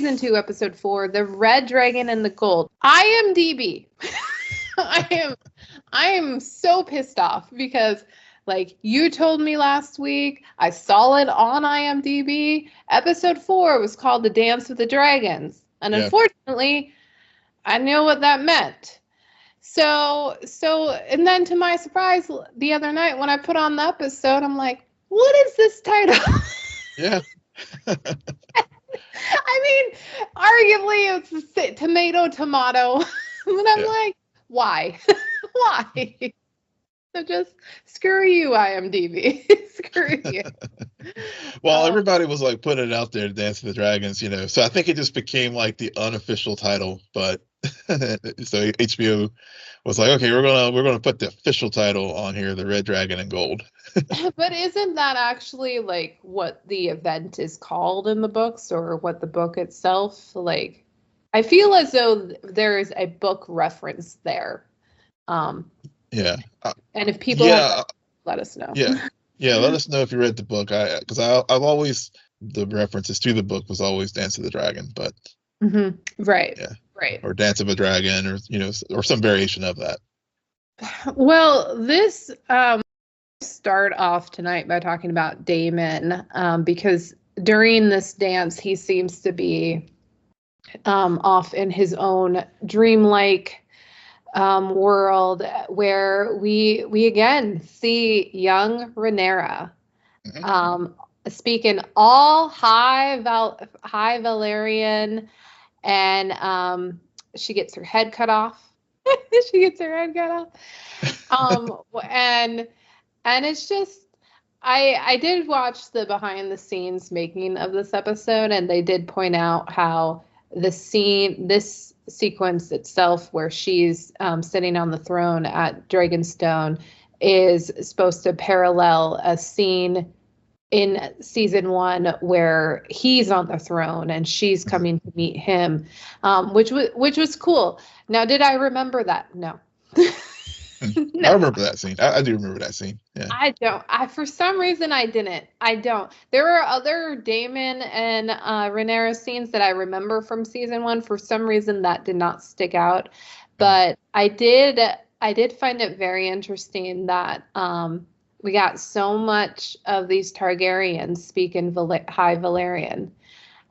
season 2, episode 4, The Red Dragon and the Gold. IMDb. I am so pissed off because, like, you told me last week, I saw it on IMDb. Episode 4 was called The Dance with the Dragons. And unfortunately, I knew what that meant. So, and then to my surprise, the other night when I put on the episode, I'm like, what is this title? Yeah. I mean, arguably it's tomato. And I'm like, why? Why? So just screw you, IMDb. Screw you. Well, everybody was like putting it out there to Dance with the Dragons, so I think it just became like the unofficial title, but so HBO was like, okay, we're gonna put the official title on here, The Red Dragon and Gold. But isn't that actually like what the event is called in the books, or what the book itself? Like, I feel as though there is a book reference there. Yeah. And if people have, let us know. Yeah. Let us know if you read the book. Because I've always, the references to the book was always Dance of the Dragon, but right. Yeah. Right. Or Dance of a Dragon, or or some variation of that. Well, this start off tonight by talking about Daemon, because during this dance he seems to be off in his own dreamlike world, where we again see young Rhaenyra speaking all High Valyrian, and she gets her head cut off. And it's just, I did watch the behind the scenes making of this episode, and they did point out how this sequence itself, where she's sitting on the throne at Dragonstone, is supposed to parallel a scene in season 1 where he's on the throne and she's coming to meet him, which was cool. Now, did I remember that? No. No. I remember that scene. I do remember that scene. Yeah. I don't. For some reason, I didn't. I don't. There are other Daemon and Rhaenyra scenes that I remember from season 1. For some reason, that did not stick out. But I did find it very interesting that we got so much of these Targaryens speak in High Valyrian.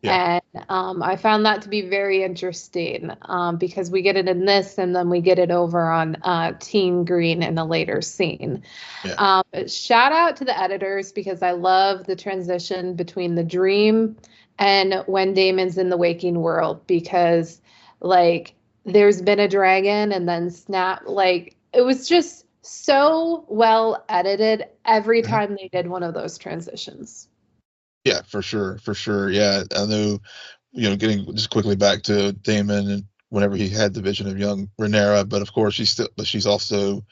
Yeah. And I found that to be very interesting, because we get it in this, and then we get it over on Team Green in a later scene. Yeah. Shout out to the editors, because I love the transition between the dream and when Daemon's in the waking world, because like there's been a dragon and then snap, like it was just so well edited every time they did one of those transitions. Yeah, for sure. Yeah, I know. Getting just quickly back to Daemon, and whenever he had the vision of young Rhaenyra, but of course she's also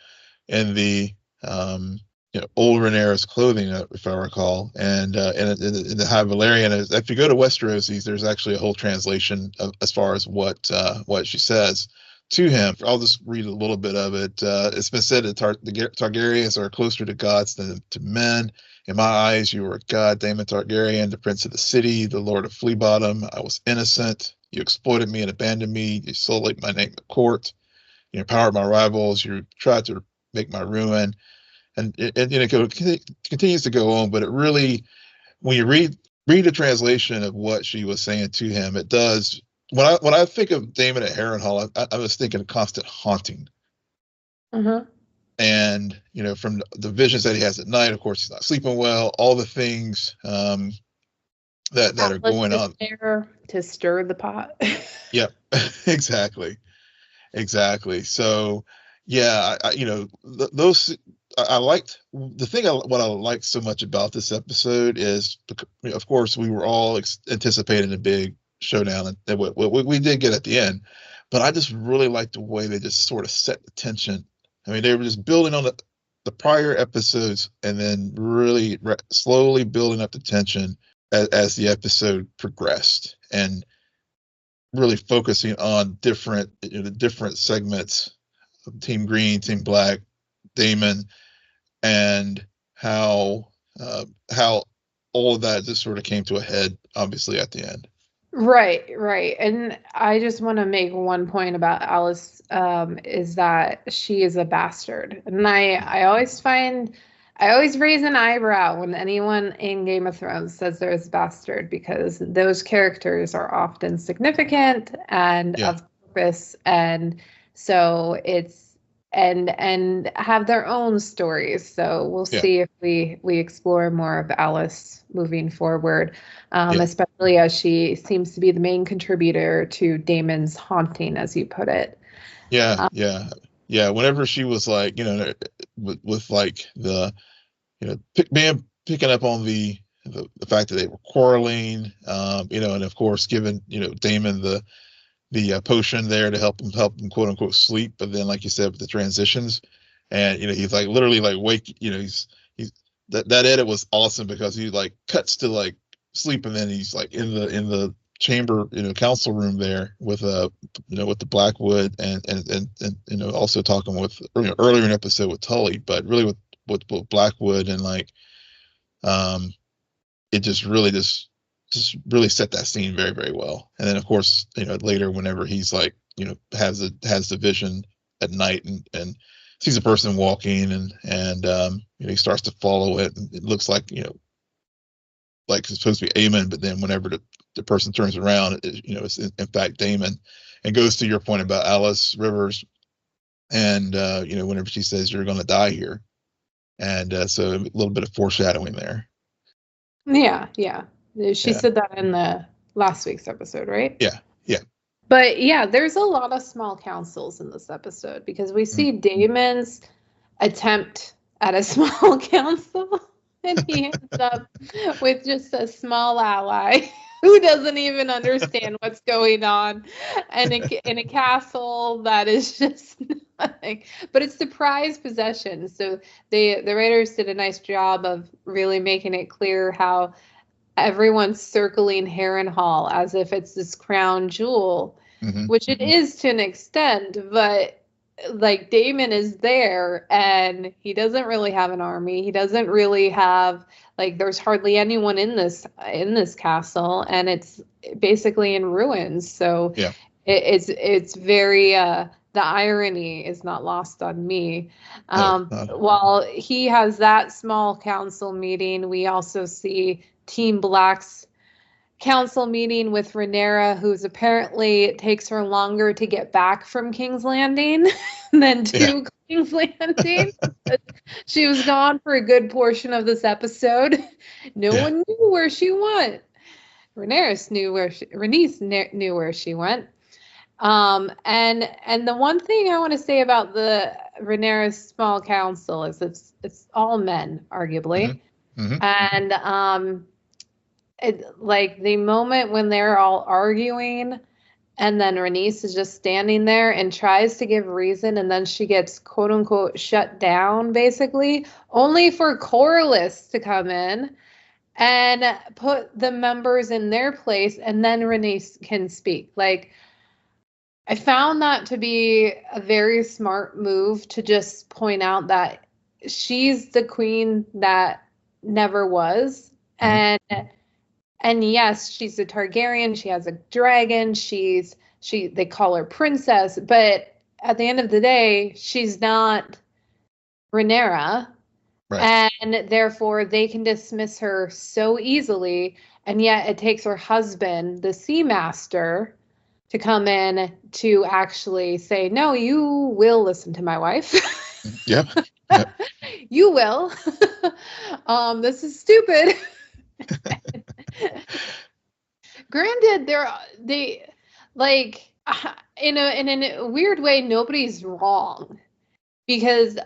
in the old Rhaenyra's clothing, if I recall, and in the High Valyrian. If you go to Westeros, there's actually a whole translation as far as what she says to him. I'll just read a little bit of it. It's been said that the Targaryens are closer to gods than to men. In my eyes, you were a god, Daemon Targaryen, the prince of the city, the lord of Flea Bottom. I was innocent. You exploited me and abandoned me. You sullied my name at court. You empowered my rivals. You tried to make my ruin. And it continues to go on, but it really, when you read the translation of what she was saying to him, it does. When I think of Daemon at Harrenhal, I was thinking of constant haunting. And from the visions that he has at night, of course, he's not sleeping well. All the things that are going on there to stir the pot. Yep, exactly. So, yeah, those. I liked the thing. What I liked so much about this episode is, of course, we were all anticipating a big showdown, and what we did get at the end. But I just really liked the way they just sort of set the tension. I mean, they were just building on the prior episodes, and then really slowly building up the tension as the episode progressed, and really focusing on different segments of Team Green, Team Black, Daemon, and how all of that just sort of came to a head, obviously, at the end. Right. And I just want to make one point about Alyce, is that she is a bastard. And I always raise an eyebrow when anyone in Game of Thrones says there's a bastard, because those characters are often significant and Yeah, of purpose. And so and have their own stories. So we'll yeah, see if we explore more of Alyce moving forward, yeah, especially as she seems to be the main contributor to Daemon's haunting, as you put it. yeah, Um, yeah, yeah. Whenever she was like, with like the, picking up on the fact that they were quarreling, and of course giving, Damon the potion there to help him quote unquote sleep, but then like you said with the transitions, and he's like literally like wake, he's that edit was awesome because he like cuts to like sleep, and then he's like in the chamber, council room there with with the Blackwood, and also talking with, earlier in the episode with Tully, but really with Blackwood, and like um it just really set that scene very, very well. And then of course, later whenever he's like, has the vision at night, and sees a person walking, and he starts to follow it, and it looks like it's supposed to be Aemon, but then whenever the person turns around, it's in fact Daemon, and goes to your point about Alyce Rivers, and whenever she says you're going to die here, and so a little bit of foreshadowing there. yeah. She Yeah, said that in the last week's episode, right? yeah, yeah. But yeah, there's a lot of small councils in this episode, because we Mm. see Damon's attempt at a small council, and he ends up with just a small ally who doesn't even understand what's going on, and in a castle that is just nothing. But it's the prized possession. So the writers did a nice job of really making it clear how everyone's circling Harrenhal as if it's this crown jewel, Hmm. which it is to an extent, but like Daemon is there and he doesn't really have an army. He doesn't really have, like, there's hardly anyone in this castle, and it's basically in ruins. So Yeah. it's very the irony is not lost on me. No, not. While he has that small council meeting, we also see Team Black's council meeting with Rhaenyra, who's apparently it takes her longer to get back from King's Landing than Yeah. to King's Landing. She was gone for a good portion of this episode. No Yeah. one knew where she went. Rhaenys knew where she went. And the one thing I want to say about the Rhaenyra's small council is it's all men, Hmm. arguably. Hmm. And like the moment when they're all arguing, and then Rhaenys is just standing there and tries to give reason, and then she gets quote unquote shut down, basically, only for Corlys to come in and put the members in their place, and then Rhaenys can speak. Like, I found that to be a very smart move, to just point out that she's the queen that never was. Hmm. And yes, she's a Targaryen, she has a dragon, they call her princess, but at the end of the day, she's not Rhaenyra, Right. and therefore they can dismiss her so easily, and yet it takes her husband, the Sea Master, to come in to actually say, no, you will listen to my wife. Yep. Yep. You will. This is stupid. Granted, they like in a weird way, nobody's wrong, because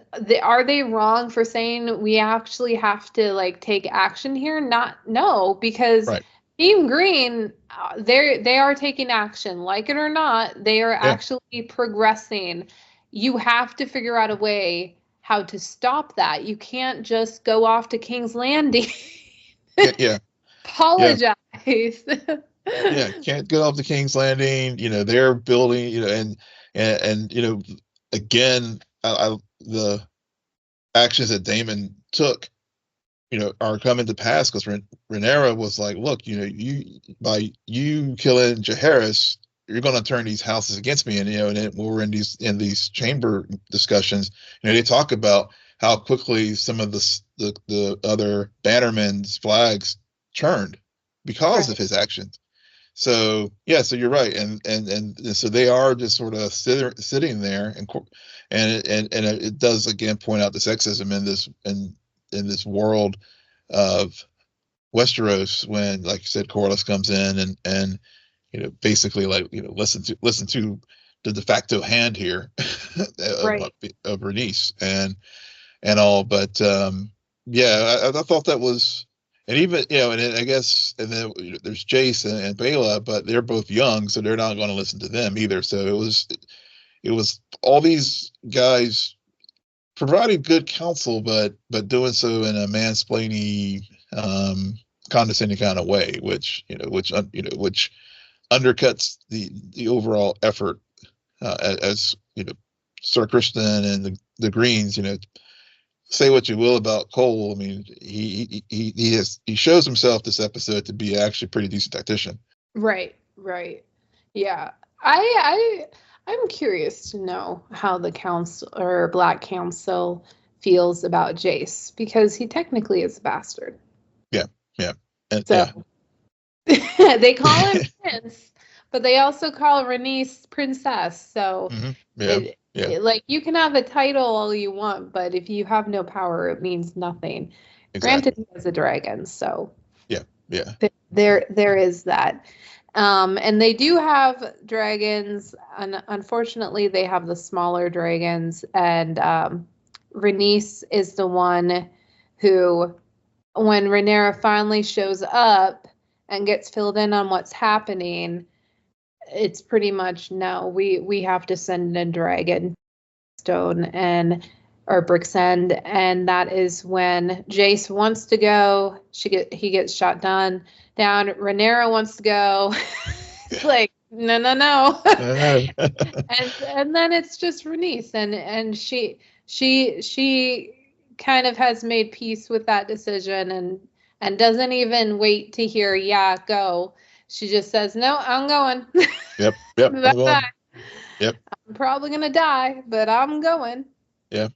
are they wrong for saying we actually have to like take action here? Not no, because Right. Team Green, they are taking action, like it or not. They are Yeah. actually progressing. You have to figure out a way how to stop that. You can't just go off to King's Landing. Yeah. Yeah. Yeah. Apologize. Yeah. Can't get off the King's Landing. They're building. And again, the actions that Damon took. are coming to pass, because Rhaenyra was like, look, by you killing Jaehaerys, you're going to turn these houses against me. And and then when we're in these chamber discussions, they talk about how quickly some of the other bannermen's flags turned because of his actions. So yeah, so you're right, and so they are just sort of sitting there, and it does again point out the sexism in this world of Westeros, when, like you said, Corlys comes in and basically, like, listen to the de facto hand here of Rhaenys and all. But yeah, I thought that was, and even and then I guess, and then there's Jace and Baela, but they're both young, so they're not going to listen to them either. So it was all these guys providing good counsel, but doing so in a mansplaining, condescending kind of way, which undercuts the overall effort, as Sir Kristen and the Greens. Say what you will about Cole. I mean, he shows himself this episode to be actually a pretty decent tactician. Right. Yeah. I'm curious to know how the council or Black Council feels about Jace, because he technically is a bastard. Yeah. And, so they call him Prince, but they also call Rhaenys Princess. So like, you can have the title all you want, but if you have no power, it means nothing. Exactly. Granted, he has a dragon, so yeah. There is that. And they do have dragons, and unfortunately they have the smaller dragons, and Rhaenys is the one who, when Rhaenyra finally shows up and gets filled in on what's happening, it's pretty much, no, we have to send in Dragon Stone or Brick's End, and that is when Jace wants to go. He gets shot down. Rhaenyra wants to go. It's like, no. and then it's just Rhaenys, and she kind of has made peace with that decision, and doesn't even wait to hear go. She just says, no, I'm going. Yep. I'm going. Yep. I'm probably gonna die, but I'm going. Yep.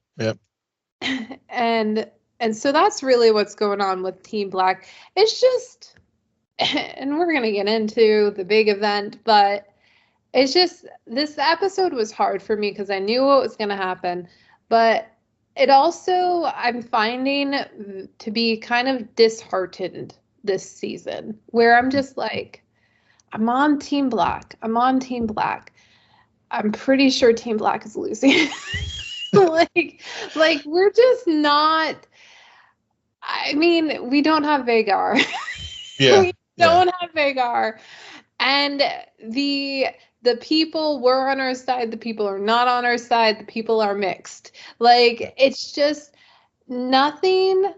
And so that's really what's going on with Team Black. It's just, and we're gonna get into the big event, but it's just, this episode was hard for me because I knew what was gonna happen, but it also, I'm finding to be kind of disheartened this season, where I'm just like, I'm on Team Black. I'm pretty sure Team Black is losing. like we're just not. I mean, we don't have Vhagar. We don't have Vhagar, and the people were on our side. The people are not on our side. The people are mixed. Like, it's just nothing.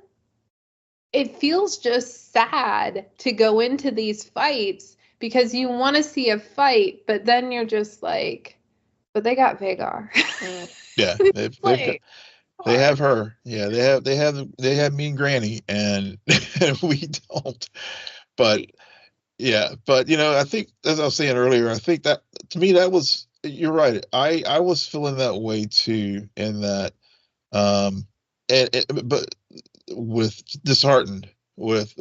It feels just sad to go into these fights, because you want to see a fight, but then you're just like, but they got Vhagar. Yeah, they have her. Yeah, they have Mean Granny, and we don't. But yeah, but I think, as I was saying earlier, I think that, to me, that was, you're right. I was feeling that way too, in that, but with disheartened with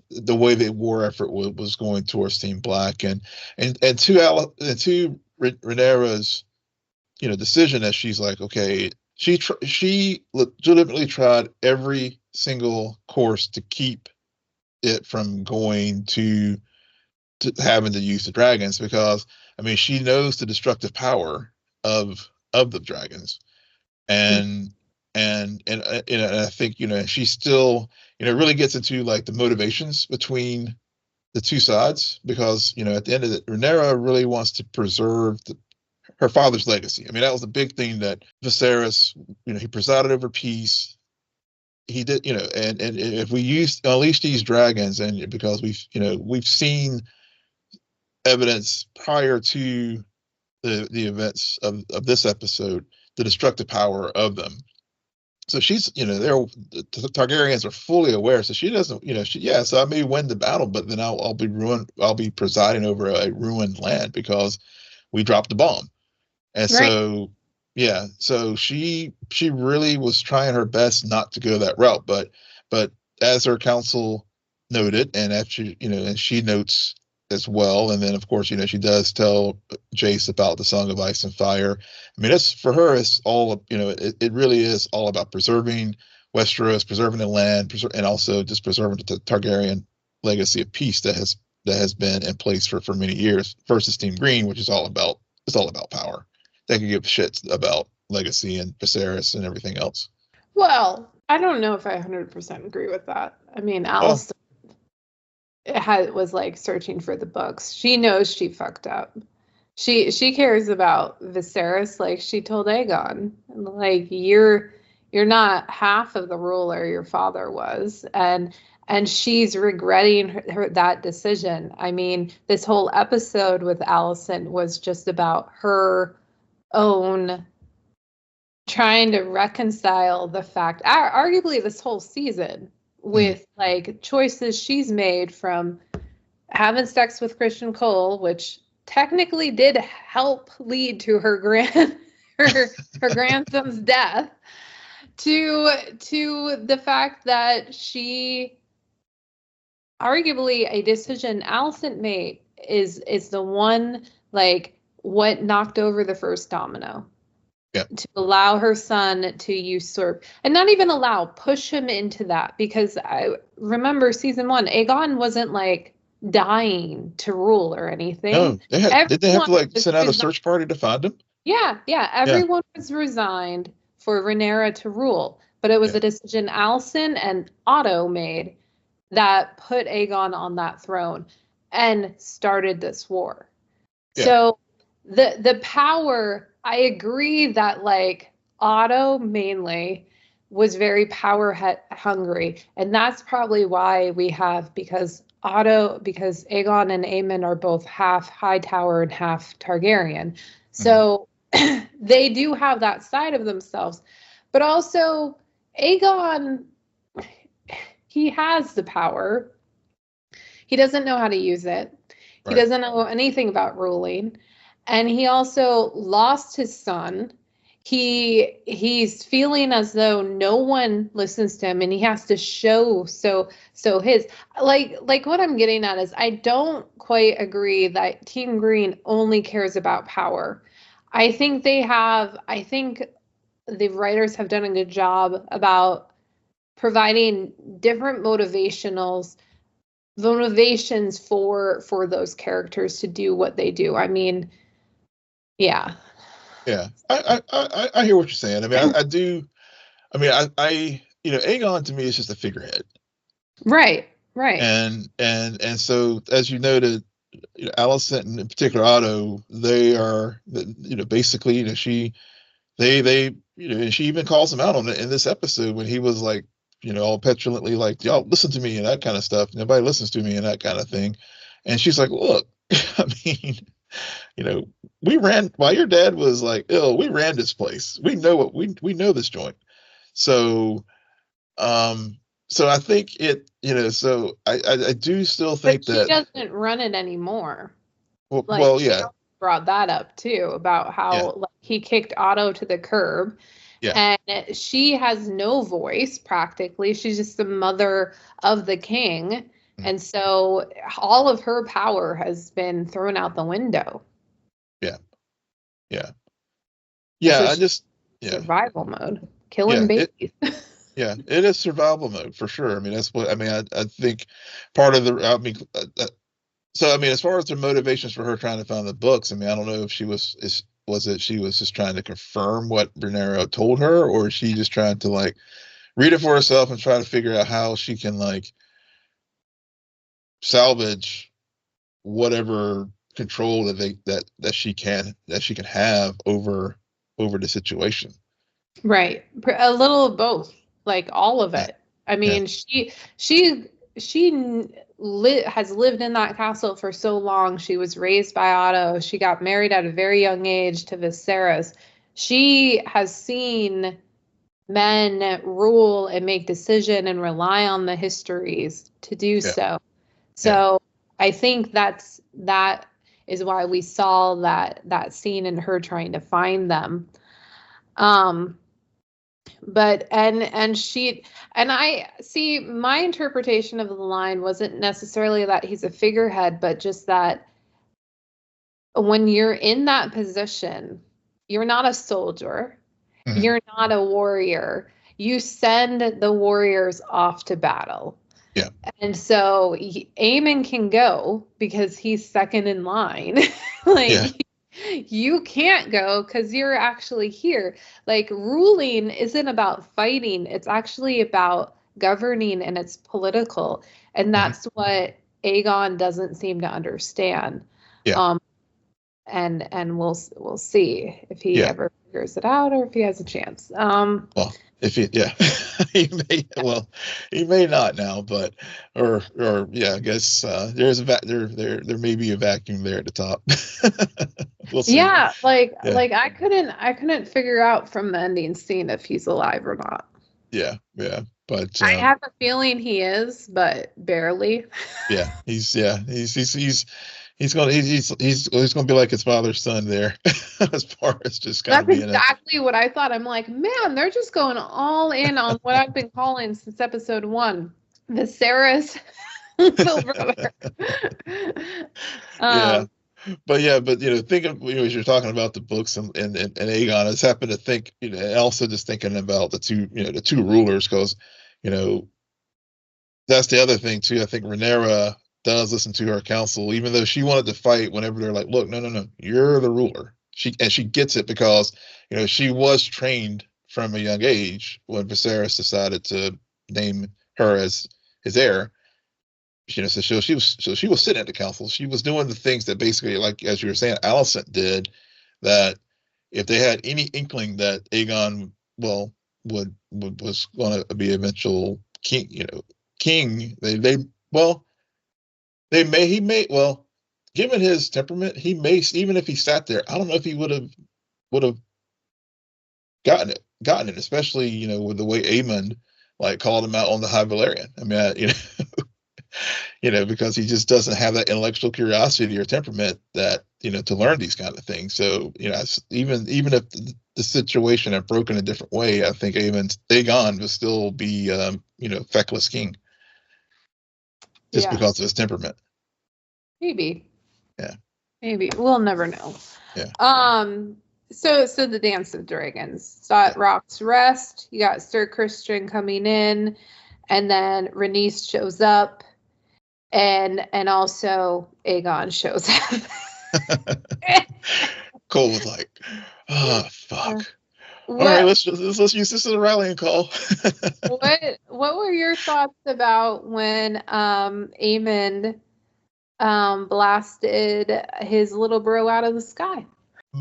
the way the war effort was going towards Team Black, and to Rhaenyra's decision, that she's like, okay, she legitimately tried every single course to keep it from going to having to use the dragons, because I mean, she knows the destructive power of the dragons, and I think she still really gets into, like, the motivations between the two sides, because at the end of it, Rhaenyra really wants to preserve her father's legacy. I mean, that was the big thing, that Viserys, he presided over peace. He did, and if we unleash these dragons, and because we've seen evidence prior to the events of this episode, the destructive power of them. So she's, the Targaryens are fully aware. So she doesn't, so I may win the battle, but then I'll be ruined. I'll be presiding over a ruined land because we dropped the bomb. And Right. so, yeah, so she really was trying her best not to go that route, but as her counsel noted, and after, and she notes as well, and then of course, she does tell Jace about the Song of Ice and Fire. I mean, it's for her, it's all, it really is all about preserving Westeros, preserving the land, and also just preserving the Targaryen legacy of peace that has been in place for many years versus Team Green, which is all about power. They could give shits about legacy and Viserys and everything else. Well, I don't know if I 100% agree with that. I mean, Alicent was like searching for the books. She knows she fucked up. She cares about Viserys like she told Aegon. Like you're not half of the ruler your father was, and she's regretting that decision. I mean, this whole episode with Alicent was just about her own trying to reconcile the fact, arguably this whole season, with like choices she's made, from having sex with Christian Cole, which technically did help lead to her grandson's death, to the fact that she, arguably a decision Alicent made is the one, like, what knocked over the first domino. Yep. To allow her son to usurp, and not even allow, push him into that, because I remember season 1, Aegon wasn't like dying to rule or anything. No, did they have to like send out a search party to find him? Yeah, everyone was resigned for Rhaenyra to rule, but it was a decision Alicent and Otto made that put Aegon on that throne and started this war. So the power, I agree that like Otto mainly was very power hungry, and that's probably why we have, because Aegon and Aemon are both half Hightower and half Targaryen. So they do have that side of themselves, but also Aegon, he has the power. He doesn't know how to use it. He doesn't know anything about ruling. And he also lost his son. He's feeling as though no one listens to him, and he has to show so his, like what I'm getting at is, I don't quite agree that Team Green only cares about power. I think the writers have done a good job about providing different motivations for those characters to do what they do. I mean, yeah. I hear what you're saying. I mean, I do. I mean, Aegon to me is just a figurehead. Right. And so, as you noted, Alicent and in particular Otto, they are, basically, and she even calls him out on it in this episode when he was like, all petulantly like, y'all listen to me and that kind of stuff. Nobody listens to me and that kind of thing. And she's like, look, I mean, we ran while your dad was like ill. We ran this place. We know we know this joint. So, so I think it, so I do still think but she doesn't run it anymore. Well, yeah. Brought that up too, about how like, he kicked Otto to the curb. Yeah. And she has no voice practically. She's just the mother of the king. And so all of her power has been thrown out the window. Survival mode, killing babies. It is survival mode for sure. I mean, that's what I mean. I think part of the, so I mean, as far as the motivations for her trying to find the books, I mean, I don't know if she was just trying to confirm what Rhaenyra told her, or is she just trying to like read it for herself and try to figure out how she can like salvage whatever control that she can have over the situation. Right. A little of both, like all of it. I mean, she has lived in that castle for so long. She was raised by Otto. She got married at a very young age to Viserys. She has seen men rule and make decision and rely on the histories to do Yeah. so. Yeah. So I think that is why we saw that scene in her trying to find them. But I see, my interpretation of the line wasn't necessarily that he's a figurehead, but just that when you're in that position, you're not a soldier, Mhm. you're not a warrior. You send the warriors off to battle. Yeah. And so Aemon can go because he's second in line. Like, Yeah. you can't go because you're actually here. Like, ruling isn't about fighting, it's actually about governing, and it's political. And Mhm. that's what Aegon doesn't seem to understand. Yeah. And we'll see if he Yeah. ever figures it out or if he has a chance. Well, if he, yeah, he may not now, but yeah, I guess there's there may be a vacuum there at the top. We'll see. Yeah, Yeah. I couldn't figure out from the ending scene if he's alive or not. Yeah. Yeah. But I have a feeling he is, but barely. yeah, he's gonna be like his father's son there, as far as just kind of That's being a exactly what I thought. I'm like, man, they're just going all in on what I've been calling since episode 1, Viserys little brother. yeah. But yeah, but think of, as you're talking about the books and Aegon, I just happen to think, and also just thinking about the two rulers, because you know that's the other thing too. I think Rhaenyra does listen to her counsel, even though she wanted to fight whenever they're like, look, no, no, no, you're the ruler. She gets it because she was trained from a young age when Viserys decided to name her as his heir. So she was sitting at the council. She was doing the things that basically, like as you were saying, Alicent did. That if they had any inkling that Aegon, well, was going to be eventual king, well, he may, well, given his temperament, he may, even if he sat there, I don't know if he would have gotten it, especially with the way Aemond like called him out on the High Valyrian. I mean, because he just doesn't have that intellectual curiosity or temperament that, to learn these kind of things. So, even if the situation had broken a different way, I think Aegon would still be, feckless king just Yeah, because of his temperament. maybe. Yeah. Maybe. We'll never know. Yeah. So the Dance of Dragons. It's at Rock's Rest. You got Sir Christian coming in, and then Rhaenys shows up, and also Aegon shows up. Cole was like, oh fuck. What, All right, let's use this as a rallying call. what were your thoughts about when Aemond blasted his little bro out of the sky?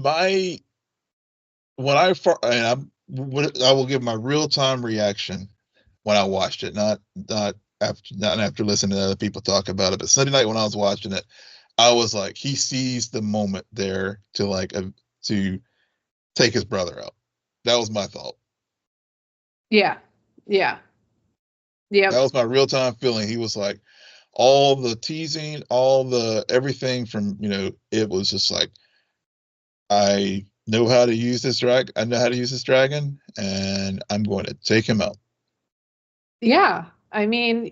I will give my real time reaction when I watched it, not after listening to other people talk about it. But Sunday night when I was watching it, I was like, he seized the moment there to take his brother out. That was my thought. Yeah. That was my real time feeling. He was like, all the teasing, all the everything from it was just like, I know how to use this dragon, and I'm going to take him out. Yeah, I mean,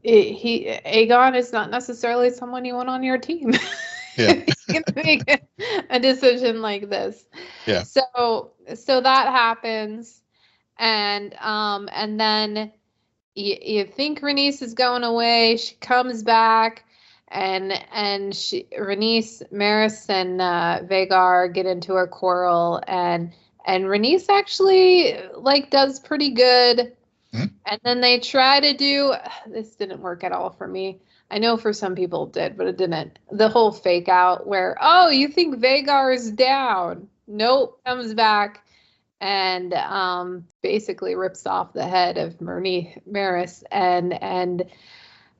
Aegon is not necessarily someone you want on your team. Yeah. He's gonna make a decision like this. Yeah. So that happens, and then you think Rhaenys is going away. She comes back, and Rhaenys, Maris, and Vhagar get into a quarrel, and Rhaenys actually does pretty good. Mm-hmm. And then they try to do, this didn't work at all for me. I know for some people it did, but it didn't. The whole fake out where, oh, you think Vhagar is down? Nope, comes back and basically rips off the head of Maris, and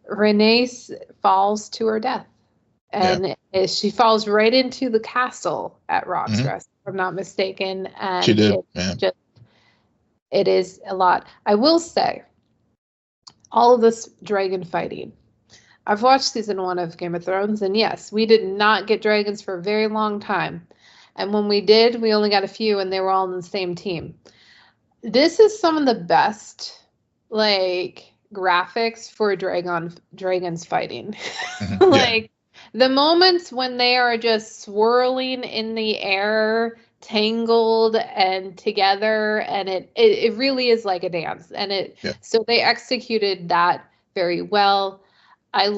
Rhaenys falls to her death. And she falls right into the castle at Rock's Rest, I'm not mistaken. She And did, yeah. it is a lot. I will say, all of this dragon fighting. I've watched season 1 of Game of Thrones, and yes, we did not get dragons for a very long time. And when we did, we only got a few, and they were all on the same team. This is some of the best, like, graphics for dragons fighting. Mm-hmm. Like, the moments when they are just swirling in the air, tangled and together, and it really is like a dance. And so they executed that very well. I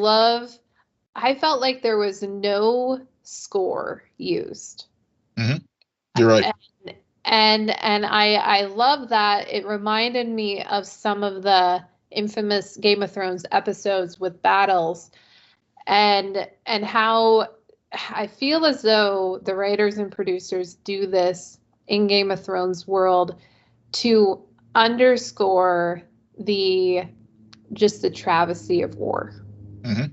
felt like there was no score used. Mm-hmm. You're right. And I love that. It reminded me of some of the infamous Game of Thrones episodes with battles, and how I feel as though the writers and producers do this in Game of Thrones world to underscore the travesty of war. Mm-hmm.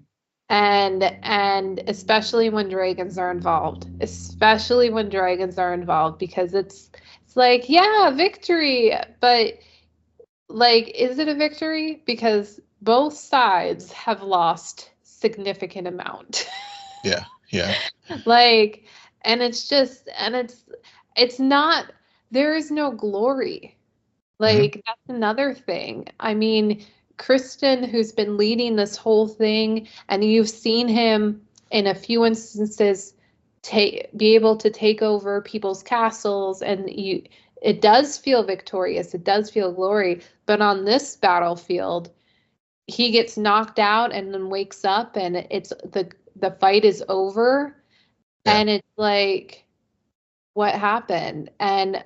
And especially when dragons are involved, because it's like, yeah, victory, but like, is it a victory? Because both sides have lost significant amount. Yeah. Like, and it's not, there is no glory. Like, that's another thing. I mean, Kristen, who's been leading this whole thing, and you've seen him in a few instances be able to take over people's castles, and it does feel victorious, it does feel glory, but on this battlefield, he gets knocked out and then wakes up, and it's the fight is over, and it's like, what happened? And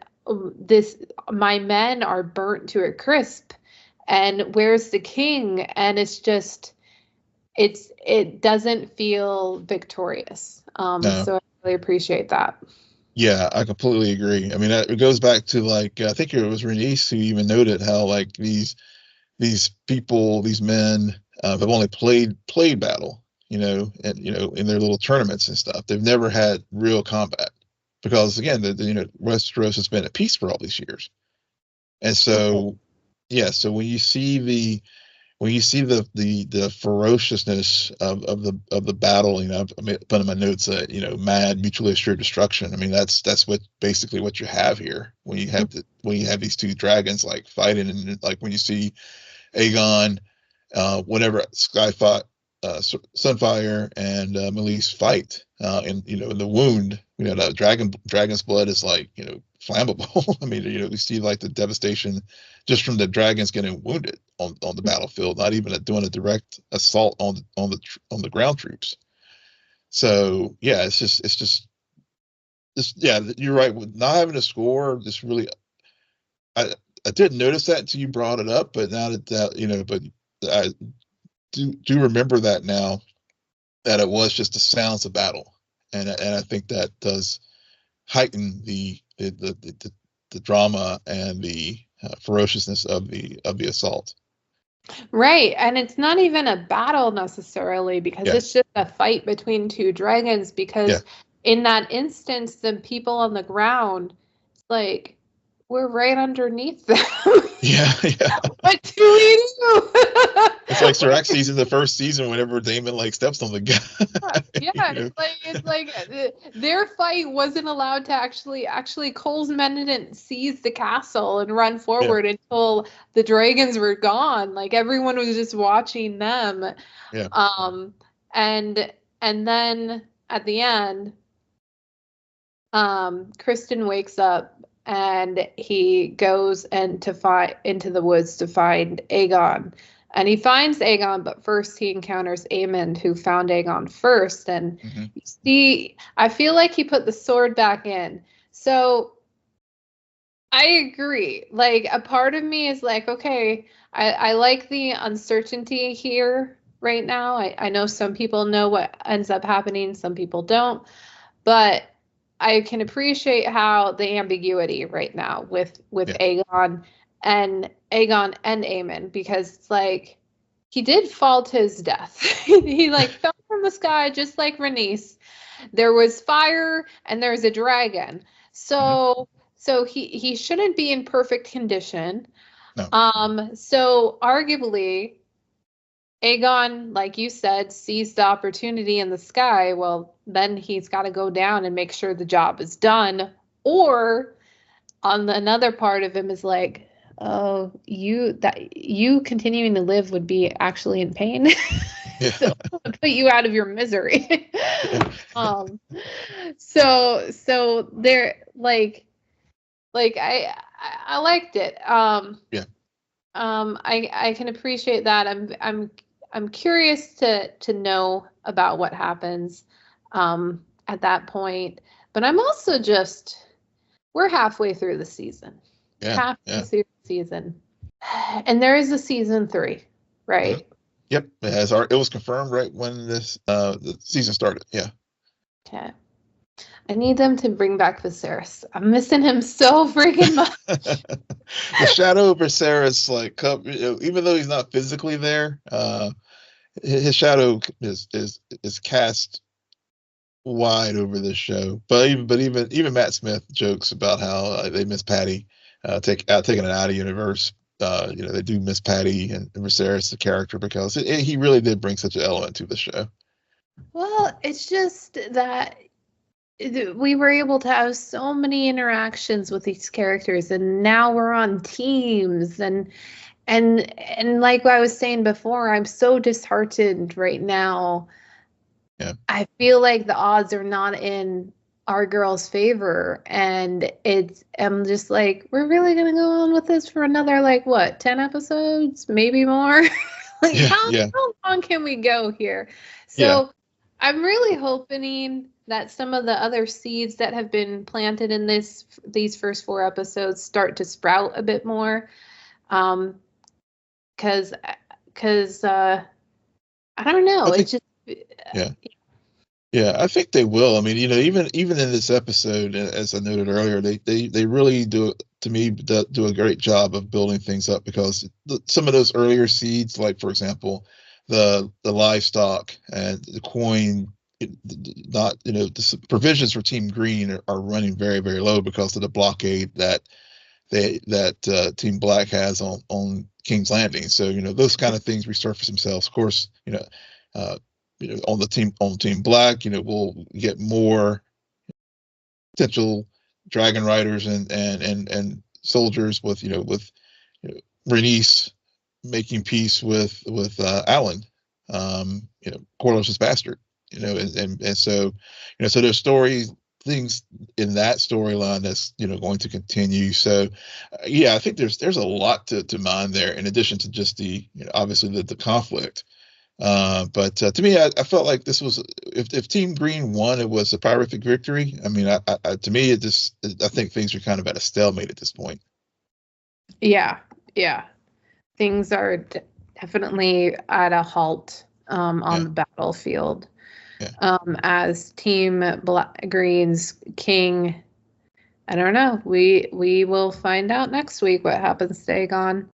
my men are burnt to a crisp, and where's the king? And it's just, it doesn't feel victorious. No. So I really appreciate that. Yeah, I completely agree. I mean, it goes back to, like, I think it was Rhaenys who even noted how, like, these people, these men, have only played battle, and in their little tournaments and stuff. They've never had real combat because, again, Westeros has been at peace for all these years, and so yeah. So when you see the ferociousness of the battle, I mean, put in my notes that, mad, mutually assured destruction. I mean, that's basically what you have here when you have these two dragons, like, fighting, and, like, when you see Aegon, whenever Sunfire and Meleys fight, and in the wound, that dragon's blood is, like, flammable. I mean, we see, like, the devastation just from the dragons getting wounded on the battlefield, not even doing a direct assault on the ground troops. So yeah, it's just yeah, you're right. With not having a score, this really, I didn't notice that until you brought it up, but now but I do remember that now, that it was just the sounds of battle, and I think that does heighten the drama and the ferociousness of the assault. Right. And it's not even a battle necessarily, because it's just a fight between two dragons, because in that instance, the people on the ground, it's like, we're right underneath them. Yeah. What do we do? It's like Sir X's in the first season whenever Daemon, like, steps on the guy. Yeah, it's like their fight wasn't allowed to actually Cole's men didn't seize the castle and run forward until the dragons were gone. Like, everyone was just watching them. Yeah. And then at the end, Kristen wakes up and he goes into the woods to find Aegon. And he finds Aegon, but first he encounters Aemond, who found Aegon first. And you see, I feel like he put the sword back in. So I agree. Like, a part of me is like, okay, I like the uncertainty here right now. I know some people know what ends up happening, some people don't. But I can appreciate how the ambiguity right now with Aegon and Aemond, because it's like, he did fall to his death. He like fell from the sky, just like Rhaenys. There was fire and there's a dragon. So he shouldn't be in perfect condition. No. So arguably, Aegon, like you said, sees the opportunity in the sky. Well, then he's got to go down and make sure the job is done. Or on another part of him is like, oh, you continuing to live would be actually in pain. Yeah. So put you out of your misery. Yeah. So they're like I liked it. Yeah. I can appreciate that. I'm curious to know about what happens at that point. But I'm also we're halfway through the season. Yeah. Halfway through the season. And there is a season 3, right? Mm-hmm. Yep. It was confirmed right when the season started. Yeah. Okay. I need them to bring back Viserys. I'm missing him so freaking much. The shadow of Viserys, like, even though he's not physically there, his shadow is cast wide over this show. But even Matt Smith jokes about how they miss Patty, taking it out of universe. They do miss Patty and Viserys, the character, because he really did bring such an element to the show. Well, it's just that we were able to have so many interactions with these characters, and now we're on teams, and like I was saying before, I'm so disheartened right now. Yeah. I feel like the odds are not in our girl's favor, and I'm just like, we're really gonna go on with this for another, like, what, 10 episodes, maybe more? Like, Yeah. how long can we go here? So Yeah. I'm really hoping that some of the other seeds that have been planted in these first 4 episodes start to sprout a bit more. Because I don't know. It's just Yeah. Yeah, I think they will. I mean, even in this episode, as I noted earlier, they really do, to me, do a great job of building things up, because some of those earlier seeds, like, for example, the livestock and the coin, not, the provisions for Team Green are running very, very low because of the blockade that Team Black has on King's Landing. So, those kind of things resurface themselves. Of course, uh, on Team Black, we'll get more potential dragon riders and soldiers with Rhaenys making peace with Alan, Corlys's bastard, and so so there's things in that storyline that's going to continue. So yeah, I think there's a lot to mine there, in addition to just the obviously the conflict. But to me, I felt like this was, if Team Green won, it was a pyrrhic victory. I mean, to me, I think things are kind of at a stalemate at this point. Yeah. Things are definitely at a halt on the battlefield. Yeah. As Team Green's king, I don't know. We will find out next week what happens to Aegon.